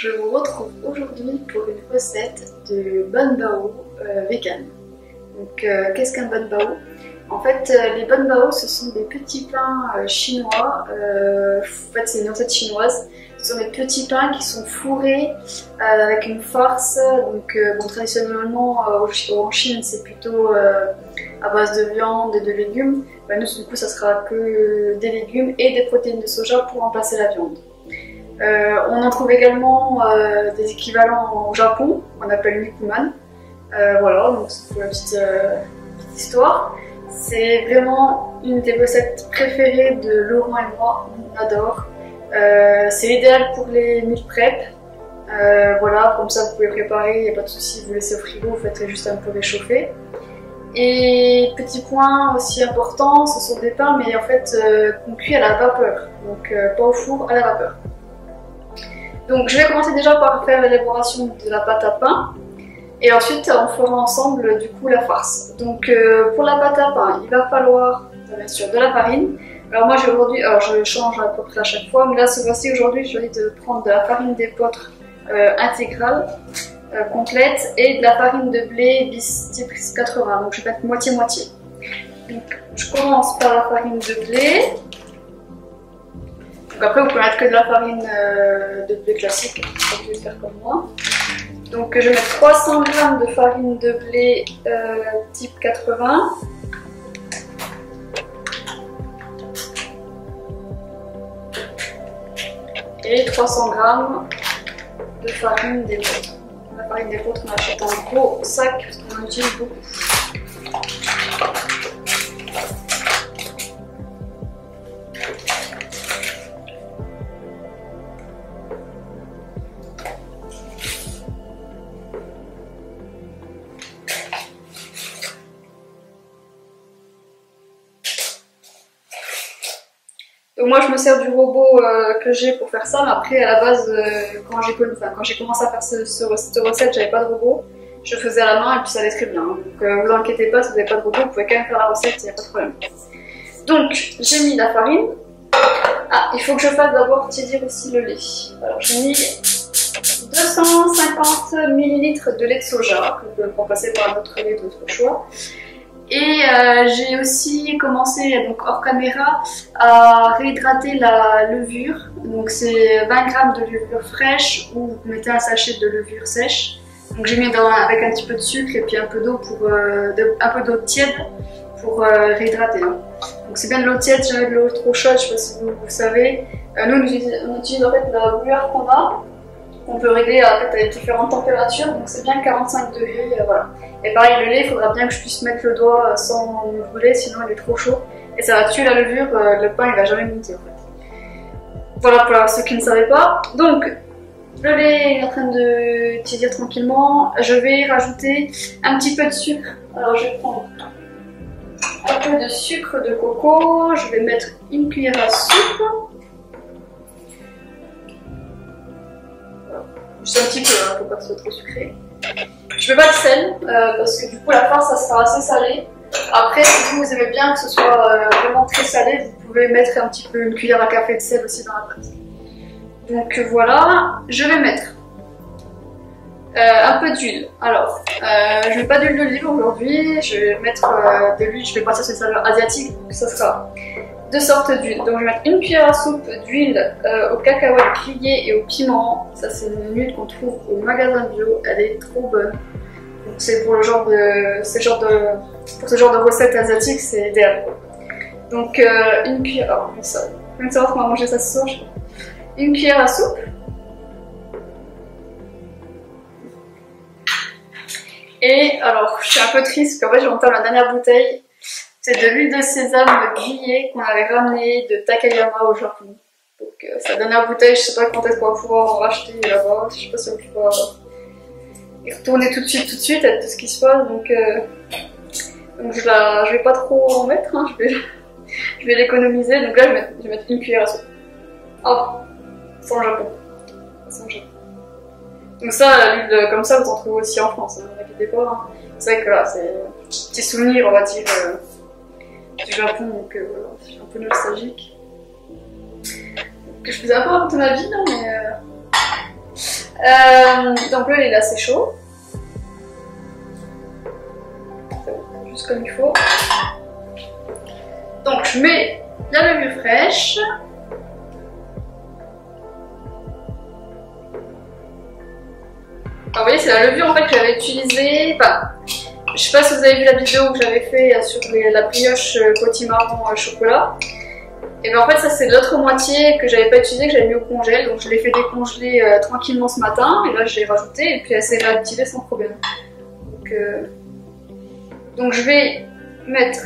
je vous retrouve aujourd'hui pour une recette de bun bao vegan. Donc qu'est-ce qu'un bun bao? En fait les bun bao ce sont des petits pains chinois, en fait c'est une recette chinoise. Ce sont des petits pains qui sont fourrés avec une farce. Donc bon, traditionnellement en Chine c'est plutôt à base de viande et de légumes. Nous du coup ça sera que des légumes et des protéines de soja pour remplacer la viande. On en trouve également des équivalents au Japon, qu'on appelle nikuman. Voilà, donc c'est pour la petite histoire. C'est vraiment une des recettes préférées de Laurent et moi, on adore. C'est idéal pour les meal prep. Voilà, comme ça vous pouvez préparer, il n'y a pas de souci, vous laissez au frigo, vous faites juste un peu réchauffer. Et petit point aussi important, ce sont des pains mais en fait qu'on cuit à la vapeur, donc pas au four, à la vapeur. Donc je vais commencer déjà par faire l'élaboration de la pâte à pain et ensuite on fera ensemble du coup la farce. Donc pour la pâte à pain, il va falloir bien sûr de la farine. Alors moi j'ai aujourd'hui, je change à peu près à chaque fois, mais là ce mois-ci aujourd'hui je vais de prendre de la farine d'épeautre intégrale, complète, et de la farine de blé bis type 80, donc je vais mettre moitié-moitié. Donc je commence par la farine de blé. Donc après vous pouvez mettre que de la farine de blé classique, vous pouvez faire comme moi. Donc je vais mettre 300 g de farine de blé type 80. Et 300 g de farine d'épeautre. La farine d'épeautre on achète un gros sac parce qu'on en utilise beaucoup. Donc moi je me sers du robot que j'ai pour faire ça, mais après à la base quand j'ai commencé à faire cette recette j'avais pas de robot, je faisais à la main et puis ça allait très bien. Donc vous inquiétez pas, si vous n'avez pas de robot, vous pouvez quand même faire la recette, il n'y a pas de problème. Donc j'ai mis la farine. Ah, il faut que je fasse d'abord tiédir aussi le lait. Alors j'ai mis 250 ml de lait de soja, que vous pouvez remplacer par un autre lait de votre choix. Et j'ai aussi commencé, donc hors caméra, à réhydrater la levure. Donc c'est 20 g de levure fraîche ou vous mettez un sachet de levure sèche. Donc j'ai mis avec un petit peu de sucre et puis un peu d'eau tiède pour réhydrater. Donc c'est bien de l'eau tiède, si jamais de l'eau trop chaude, je sais pas si vous savez. Nous on utilise en fait la bouilloire qu'on a. On peut régler à différentes températures, donc c'est bien 45 degrés, voilà. Et pareil, le lait, il faudra bien que je puisse mettre le doigt sans me brûler, sinon il est trop chaud. Et ça va tuer la levure, le pain il va jamais monter en fait. Voilà pour ceux qui ne savaient pas. Donc, le lait est en train de tiédir tranquillement. Je vais rajouter un petit peu de sucre. Alors je vais prendre un peu de sucre de coco, je vais mettre une cuillère à soupe. Juste un petit peu, hein, pour pas que ce soit trop sucré. Je mets pas de sel, parce que du coup la farce ça sera assez salé. Après, si vous aimez bien que ce soit vraiment très salé, vous pouvez mettre un petit peu une cuillère à café de sel aussi dans la pâte. Donc voilà, je vais mettre un peu d'huile. Alors, je mets pas d'huile d'olive aujourd'hui, je vais mettre de l'huile, je vais partir sur une saveur asiatique, donc ça sera deux sortes d'huile. Donc je vais mettre une cuillère à soupe d'huile aux cacahuètes grillées et au piment. Ça c'est une huile qu'on trouve au magasin bio, elle est trop bonne. Donc c'est pour pour ce genre de recette asiatique, c'est idéal. Donc une cuillère, alors ça, même savoir comment manger ça ce soir. Une cuillère à soupe. Et alors je suis un peu triste parce qu'en fait je m'entame la dernière bouteille. C'est de l'huile de sésame grillée qu'on avait ramenée de Takayama au Japon. Donc sa dernière bouteille, je sais pas quand est-ce qu'on va pouvoir en racheter là-bas. Je sais pas si on pourra y retourner tout de suite avec tout ce qui se passe. Donc je vais pas trop en mettre, hein. Je vais l'économiser. Donc là je vais mettre une cuillère à soupe. Oh, sans Japon. Sans Japon. Donc ça, l'huile comme ça, vous en trouvez aussi en France, ne vous inquiétez pas. Hein. C'est vrai que là, c'est un petit souvenir, on va dire, du Japon, donc voilà, je suis un peu nostalgique. Que je faisais un peu de ma vie, là, mais Donc là il est assez chaud. Juste comme il faut. Donc je mets la levure fraîche. Alors, vous voyez, c'est la levure en fait que j'avais utilisée. Enfin, je sais pas si vous avez vu la vidéo que j'avais fait sur la brioche potimarron chocolat. Et bien en fait ça c'est l'autre moitié que j'avais pas utilisée, que j'avais mis au congèle. Donc je l'ai fait décongeler tranquillement ce matin. Et là je l'ai rajouté et puis elle s'est réactivée sans problème. Donc je vais mettre,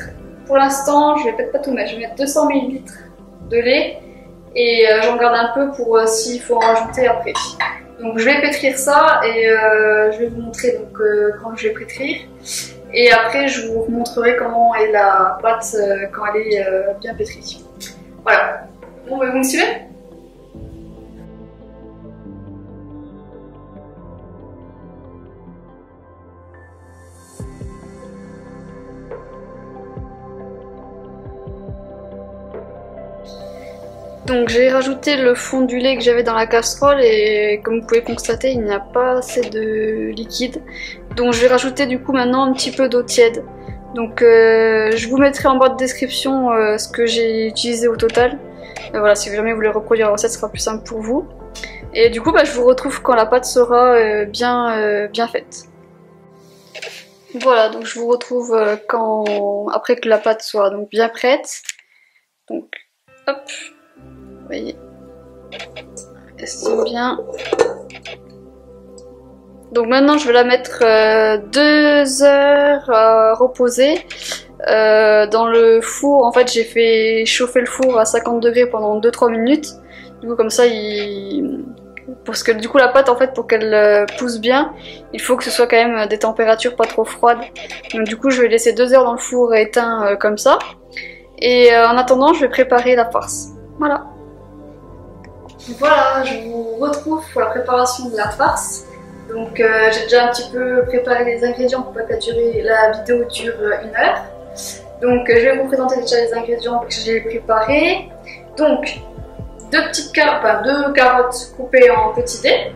pour l'instant je vais peut-être pas tout mettre, je vais mettre 200 ml de lait. Et j'en garde un peu pour s'il faut en rajouter après. Donc je vais pétrir ça et je vais vous montrer donc, quand je vais pétrir. Et après je vous montrerai comment est la pâte quand elle est bien pétrie. Voilà. Bon, vous me suivez? Donc j'ai rajouté le fond du lait que j'avais dans la casserole et comme vous pouvez constater il n'y a pas assez de liquide. Donc je vais rajouter du coup maintenant un petit peu d'eau tiède. Donc je vous mettrai en barre de description ce que j'ai utilisé au total. Et voilà, si jamais vous voulez reproduire la recette, ce sera plus simple pour vous. Et du coup je vous retrouve quand la pâte sera bien faite. Voilà, donc je vous retrouve après que la pâte soit donc bien prête. Donc hop. Vous voyez, elle se tient bien. Donc maintenant je vais la mettre 2 heures à reposer dans le four. En fait j'ai fait chauffer le four à 50 degrés pendant 2-3 minutes. Du coup comme ça parce que du coup la pâte en fait pour qu'elle pousse bien il faut que ce soit quand même des températures pas trop froides. Donc du coup je vais laisser 2 heures dans le four éteint comme ça. Et en attendant je vais préparer la farce. Voilà. Voilà, je vous retrouve pour la préparation de la farce. Donc j'ai déjà un petit peu préparé les ingrédients pour pas que la vidéo dure 1 heure. Donc je vais vous présenter déjà les ingrédients que j'ai préparés. Donc 2 carottes coupées en petits dés.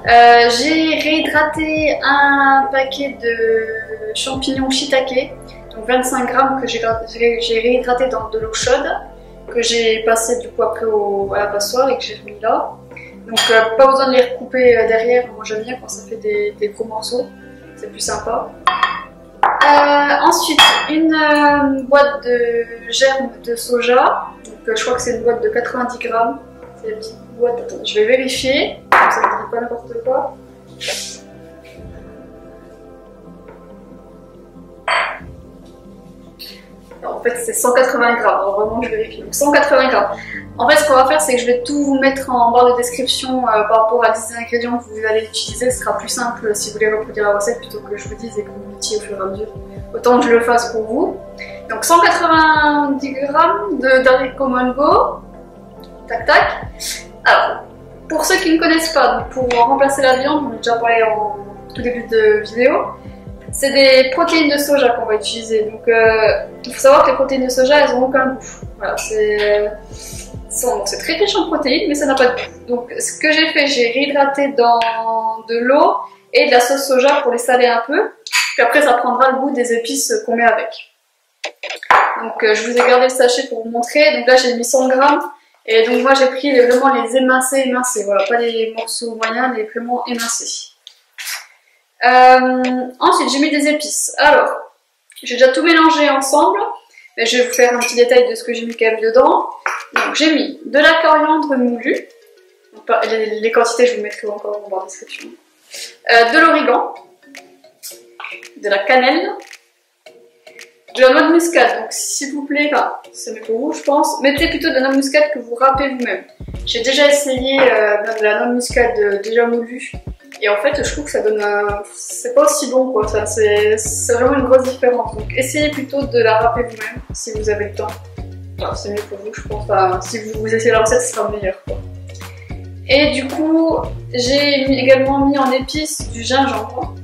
J'ai réhydraté un paquet de champignons shiitake, donc 25 grammes que j'ai réhydraté dans de l'eau chaude, que j'ai passé du coup après à la passoire et que j'ai remis là. Donc pas besoin de les recouper derrière, moi j'aime bien quand ça fait des gros morceaux, c'est plus sympa. Ensuite une boîte de germes de soja, donc je crois que c'est une boîte de 90 grammes, c'est une petite boîte, attendez, je vais vérifier, comme ça ne dit pas n'importe quoi. En fait c'est 180 grammes, alors vraiment je vérifie, donc 180 grammes. En fait ce qu'on va faire c'est que je vais tout vous mettre en barre de description par rapport à les ingrédients que vous allez utiliser, ce sera plus simple si vous voulez reproduire la recette plutôt que je vous dise et que vous mettiez au fur et à mesure. Autant que je le fasse pour vous. Donc 190 grammes d'haricots mango, tac tac. Alors pour ceux qui ne connaissent pas, donc pour remplacer la viande, on a déjà parlé en tout début de vidéo. C'est des protéines de soja qu'on va utiliser. Donc il faut savoir que les protéines de soja, elles n'ont aucun goût. Voilà, c'est très riche en protéines, mais ça n'a pas de goût. Donc ce que j'ai fait, j'ai réhydraté dans de l'eau et de la sauce soja pour les saler un peu. Puis après, ça prendra le goût des épices qu'on met avec. Donc je vous ai gardé le sachet pour vous montrer. Donc là, j'ai mis 100 grammes. Et donc moi, j'ai pris vraiment les émincés. Voilà, pas les morceaux moyens, les vraiment émincés. Ensuite j'ai mis des épices. Alors j'ai déjà tout mélangé ensemble, mais je vais vous faire un petit détail de ce que j'ai mis quand même dedans. Donc j'ai mis de la coriandre moulue, donc, les quantités je vous mettrai encore en barre de description, de l'origan, de la cannelle, de la noix de muscade. Donc s'il vous plaît, c'est mieux pour vous je pense, mettez plutôt de la noix de muscade que vous râpez vous-même. J'ai déjà essayé de la noix de muscade déjà moulue. Et en fait, je trouve que ça donne c'est pas aussi bon quoi, c'est vraiment une grosse différence. Donc essayez plutôt de la râper vous-même si vous avez le temps. Enfin, c'est mieux pour vous, je pense. Enfin, si vous essayez la recette, ce sera meilleur quoi. Et du coup, j'ai également mis en épices du gingembre.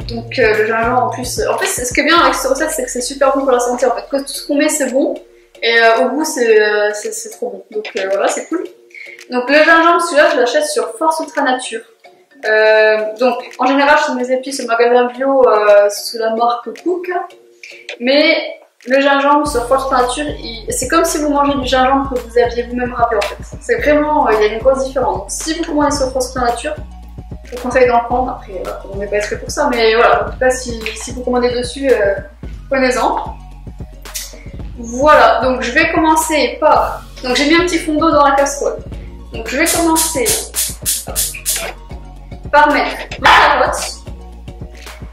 Donc le gingembre en plus. En fait, ce qui est bien avec cette recette, c'est que c'est super bon pour la santé. En fait, tout ce qu'on met, c'est bon. Et au goût, c'est trop bon. Donc voilà, c'est cool. Donc le gingembre, celui-là, je l'achète sur Force Ultra Nature. Donc en général, je fais mes épices au magasin bio sous la marque Cook. Mais le gingembre sur Force Ultra Nature, c'est comme si vous mangez du gingembre que vous aviez vous-même râpé en fait. C'est vraiment, il y a une grosse différence. Donc si vous commandez sur Force Ultra Nature, je vous conseille d'en prendre. Après, voilà, on n'est pas exprès pour ça, mais voilà, en tout cas, si vous commandez dessus, prenez-en. Voilà, donc je vais commencer par... Donc j'ai mis un petit fond d'eau dans la casserole. Donc je vais commencer par mettre les carottes.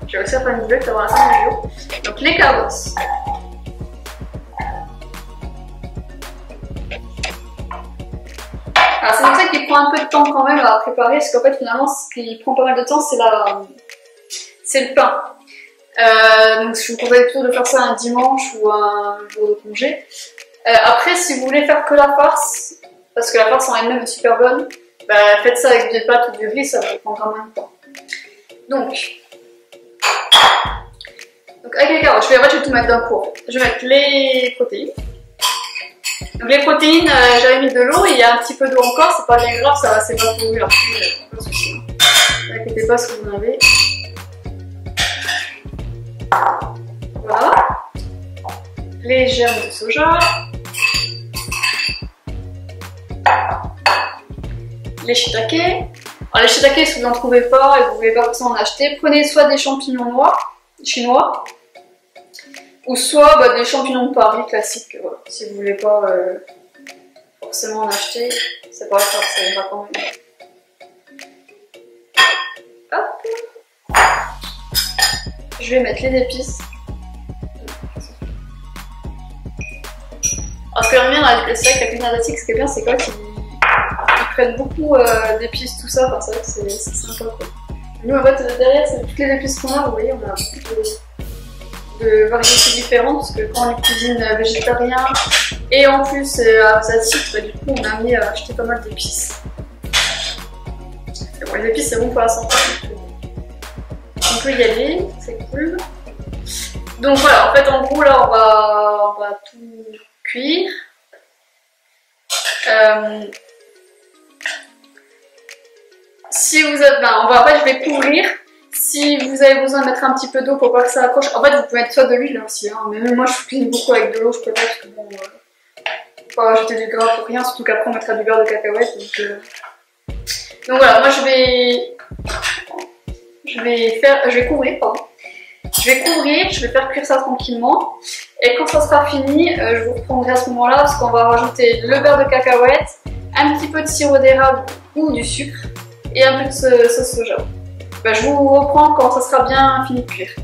Je vais aussi faire une boulette avant la fin du vidéo. Donc les carottes. Alors c'est une recette qui prend un peu de temps quand même à préparer, parce qu'en fait finalement ce qui prend pas mal de temps c'est le pain. Donc je vous conseille plutôt de faire ça un dimanche ou un jour de congé. Après si vous voulez faire que la farce, parce que la farce en elle-même est super bonne, bah, faites ça avec des pâtes ou du riz, ça vous prendra moins de temps. Donc avec les carottes, je vais tout mettre d'un coup. Je vais mettre les protéines. Donc les protéines, j'avais mis de l'eau, il y a un petit peu d'eau encore, c'est pas bien grave, ça va s'évaporer après, pas de soucis. Ne vous inquiétez pas si vous en avez. Voilà. Les germes de soja. Les shiitake. Alors les shiitake, si vous n'en trouvez pas et que vous voulez pas forcément en acheter, prenez soit des champignons noirs, chinois, ou soit des champignons de Paris classiques. Voilà. Si vous voulez pas forcément en acheter, c'est pas grave, ça ira quand même. Hop. Je vais mettre les épices. Alors ce que j'aime bien dans les steaks, la cuisine asiatique, ce qui est bien, c'est quoi qu'ils prennent beaucoup d'épices, tout ça, enfin, c'est vrai que c'est sympa quoi. Nous en fait derrière, c'est toutes les épices qu'on a, vous voyez, on a beaucoup de variétés différentes, parce que quand on est cuisine végétarien et en plus asiatique, du coup on a amené à acheter pas mal d'épices. Bon, les épices c'est bon pour la santé, on peut y aller, c'est cool. Donc voilà, en fait en gros là on va tout cuire. Si vous avez, en fait je vais couvrir. Si vous avez besoin de mettre un petit peu d'eau pour pas que ça accroche, en fait vous pouvez mettre soit de l'huile aussi, hein, mais même moi je cuisine beaucoup avec de l'eau, je préfère parce que bon, faut pas ajouter du gras pour rien, surtout qu'après on mettra du beurre de cacahuète. Donc voilà, moi je vais couvrir, pardon. Je vais couvrir, je vais faire cuire ça tranquillement. Et quand ça sera fini, je vous reprendrai à ce moment-là parce qu'on va rajouter le beurre de cacahuète, un petit peu de sirop d'érable ou du sucre et un peu de sauce soja. Je vous reprends quand ça sera bien fini de cuire.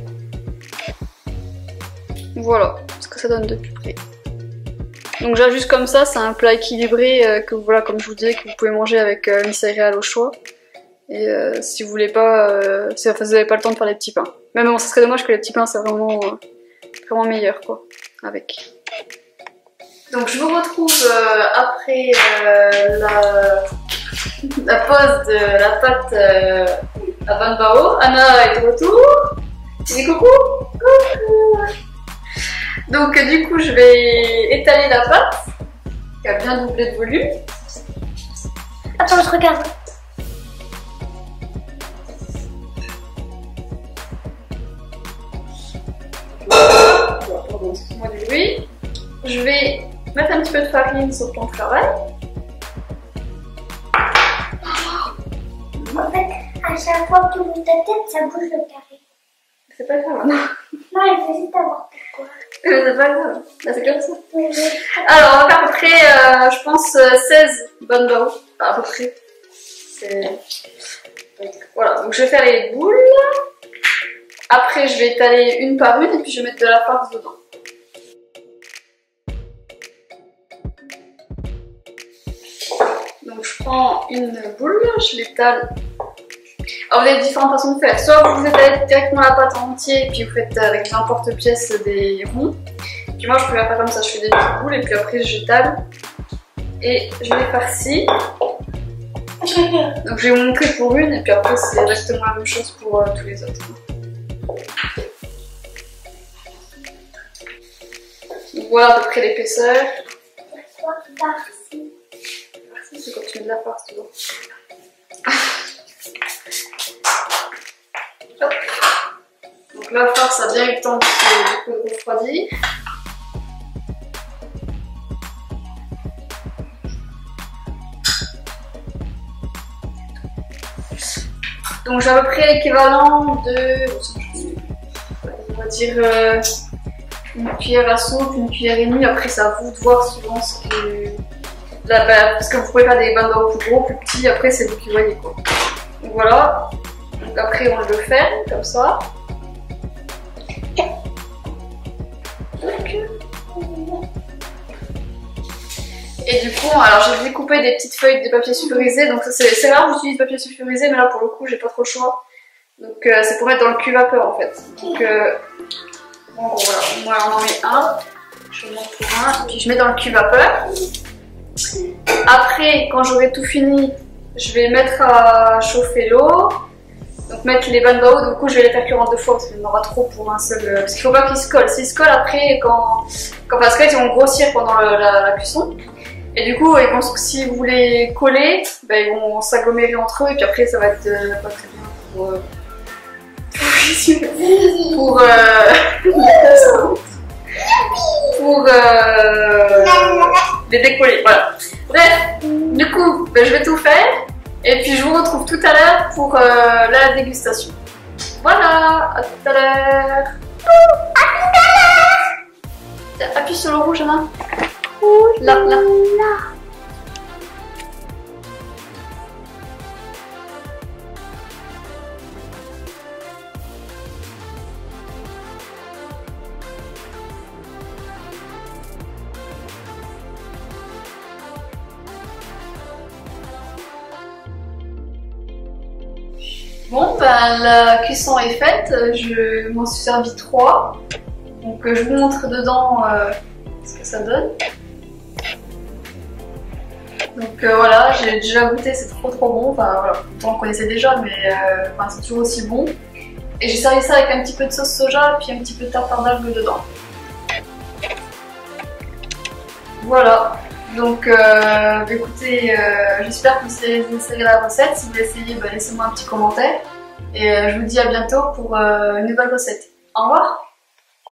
Voilà ce que ça donne de plus près. Donc j'ajuste comme ça, c'est un plat équilibré que voilà, comme je vous disais, que vous pouvez manger avec une céréale au choix. Et si vous voulez pas, si vous n'avez pas le temps de faire les petits pains. Même bon, ça serait dommage que les petits pains c'est vraiment meilleur quoi, avec. Donc je vous retrouve après la pause de la pâte à Ban Bao. Anna est de retour. Dis coucou. Coucou. Donc du coup je vais étaler la pâte qui a bien doublé de volume. Attends, je regarde. Pardon, excuse-moi du bruit. Je vais mettre un petit peu de farine sur ton travail. En fait, à chaque fois que tu bouges ta tête, ça bouge le carré. C'est pas grave. Non, Non, il faut juste avoir pourquoi. c'est pas grave. Là, c'est comme ça. Oui. Alors, on va faire à peu près, je pense, 16 Ban Bao. Enfin, à peu près. Donc, voilà, donc je vais faire les boules. Après, je vais étaler une par une et puis je vais mettre de la farce dedans. Donc, je prends une boule, je l'étale. Alors, vous avez différentes façons de faire. Soit vous étalez directement la pâte en entier et puis vous faites avec l'emporte-pièce des ronds. Puis moi, je peux la faire comme ça, je fais des petites boules et puis après, j'étale. Et je les farcis. Donc, je vais vous montrer pour une et puis après, c'est exactement la même chose pour tous les autres. Donc, voilà à peu près l'épaisseur. C'est quand tu mets de la farce, tu vois. Hop. Donc la farce a bien eu le temps de refroidir. Donc j'ai à peu près l'équivalent de, on va dire, une cuillère à soupe, une cuillère et demie. Après c'est à vous de voir suivant ce que... Là, parce que vous pouvez faire des banh bao plus gros, plus petits, après c'est vous qui voyez quoi. Donc voilà. Donc après on le ferme comme ça. Et du coup, alors j'ai découpé des petites feuilles de papier sulfurisé, donc c'est rare que j'utilise papier sulfurisé, mais là pour le coup j'ai pas trop le choix. Donc c'est pour mettre dans le cul vapeur en fait. Donc bon, voilà, moi on en met un, je monte pour un, puis je mets dans le cul vapeur. Après, quand j'aurai tout fini, je vais mettre à chauffer l'eau. Donc mettre les banh bao, du coup je vais les faire cuire en 2 fois parce qu'il y en aura trop pour un seul. Parce qu'il faut pas qu'ils se collent. S'ils se collent après, parce qu'ils vont grossir pendant la cuisson. Et du coup, si vous les collez, ben, ils vont s'agglomérer entre eux et puis après ça va être pas très bien pour les décoller. Voilà. Bref, du coup, ben, je vais tout faire. Et puis je vous retrouve tout à l'heure pour la dégustation. Voilà, à tout à l'heure. Appuie sur le rouge, Anna. Là. Bon, ben la cuisson est faite, je m'en suis servi 3. Donc je vous montre dedans ce que ça donne. Donc voilà, j'ai déjà goûté, c'est trop bon. Enfin voilà, on le connaissait déjà, mais c'est toujours aussi bon. Et j'ai servi ça avec un petit peu de sauce soja et puis un petit peu de tartare d'algues dedans. Voilà. Donc écoutez, j'espère que vous essayerez la recette. Si vous l'essayez, laissez-moi un petit commentaire. Et je vous dis à bientôt pour une nouvelle recette. Au revoir!